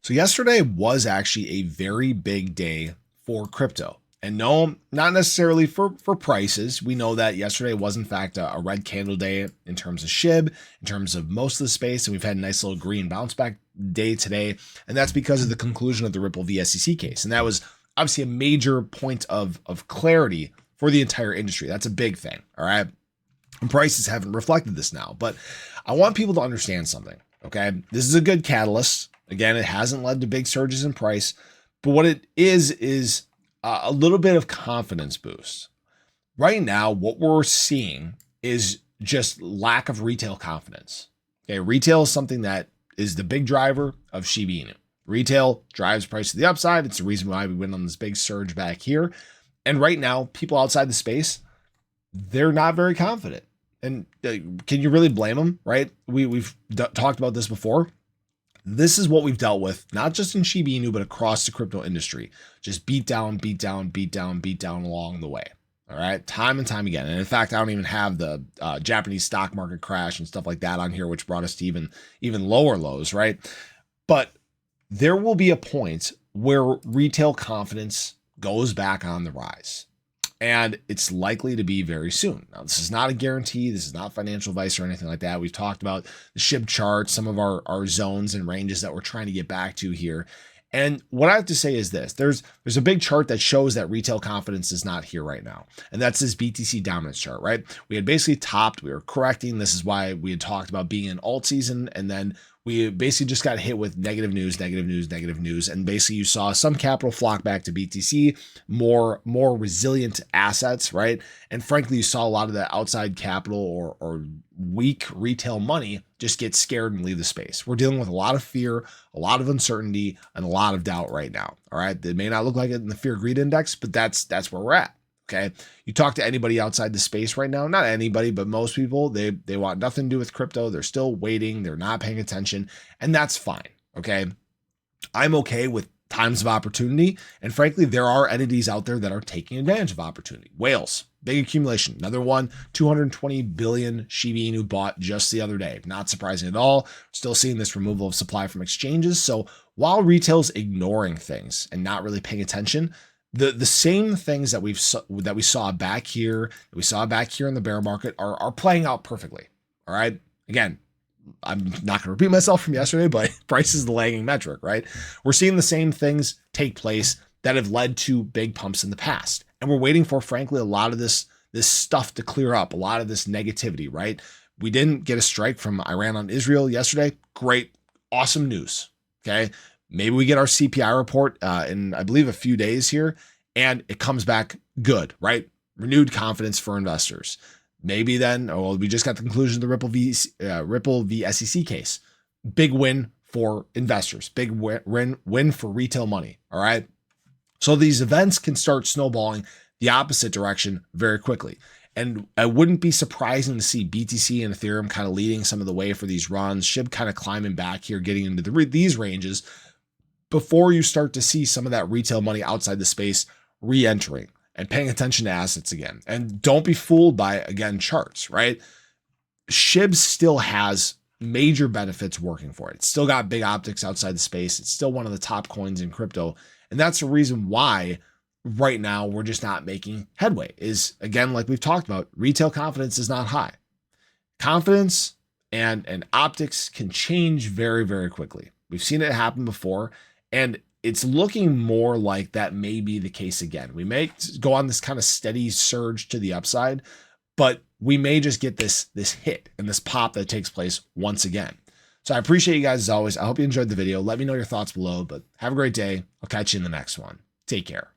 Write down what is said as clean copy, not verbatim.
So yesterday was actually a very big day for crypto. And no, not necessarily for prices. We know that yesterday was in fact a red candle day in terms of SHIB, in terms of most of the space. And we've had a nice little green bounce back day today. And that's because of the conclusion of the Ripple VSEC case. And that was obviously a major point of clarity for the entire industry. That's a big thing. All right. And prices haven't reflected this now. But I want people to understand something. Okay. This is a good catalyst. Again, it hasn't led to big surges in price, but what it is a little bit of confidence boost. Right now, what we're seeing is just lack of retail confidence. Okay, retail is something that is the big driver of Shiba Inu. Retail drives price to the upside. It's the reason why we went on this big surge back here. And right now, people outside the space, they're not very confident. And can you really blame them, right? We've talked about this before. This is what we've dealt with, not just in Shiba Inu, but across the crypto industry. Just beat down along the way. All right, time and time again. And in fact, I don't even have the Japanese stock market crash and stuff like that on here, which brought us to even lower lows, right? But there will be a point where retail confidence goes back on the rise. And it's likely to be very soon. Now, this is not a guarantee. This is not financial advice or anything like that. We've talked about the SHIB chart, some of our zones and ranges that we're trying to get back to here. And what I have to say is this, there's a big chart that shows that retail confidence is not here right now. And that's this BTC dominance chart, right? We had basically topped, we were correcting. This is why we had talked about being in alt season. And then we basically just got hit with negative news. And basically you saw some capital flock back to BTC, more resilient assets, right? And frankly, you saw a lot of the outside capital or weak retail money just get scared and leave the space. We're dealing with a lot of fear, a lot of uncertainty, and a lot of doubt right now. All right. It may not look like it in the fear greed index, but that's where we're at. Okay. You talk to anybody outside the space right now, not anybody, but most people, they want nothing to do with crypto. They're still waiting. They're not paying attention, and that's fine. Okay. I'm okay with times of opportunity. And frankly, there are entities out there that are taking advantage of opportunity. Whales, big accumulation. Another one, 220 billion Shiba Inu bought just the other day. Not surprising at all. Still seeing this removal of supply from exchanges. So while retail's ignoring things and not really paying attention, the same things that we saw back here in the bear market are playing out perfectly. All right. Again, I'm not going to repeat myself from yesterday, but price is the lagging metric, right? We're seeing the same things take place that have led to big pumps in the past. And we're waiting for, frankly, a lot of this stuff to clear up, a lot of this negativity, right? We didn't get a strike from Iran on Israel yesterday. Great. Awesome news. Okay. Maybe we get our CPI report in, I believe, a few days here, and it comes back good, right? Renewed confidence for investors. Maybe then, we just got the conclusion of the Ripple v SEC case. Big win for investors. Big win for retail money. All right. So these events can start snowballing the opposite direction very quickly. And I wouldn't be surprising to see BTC and Ethereum kind of leading some of the way for these runs. SHIB kind of climbing back here, getting into these ranges before you start to see some of that retail money outside the space re-entering and paying attention to assets again. And don't be fooled by, again, charts, right? SHIB still has major benefits working for it. It's still got big optics outside the space. It's still one of the top coins in crypto. And that's the reason why right now we're just not making headway is, again, like we've talked about, retail confidence is not high. Confidence and optics can change very, very quickly. We've seen it happen before, and it's looking more like that may be the case again. We may go on this kind of steady surge to the upside, but we may just get this hit and this pop that takes place once again. So I appreciate you guys as always. I hope you enjoyed the video. Let me know your thoughts below, but have a great day. I'll catch you in the next one. Take care.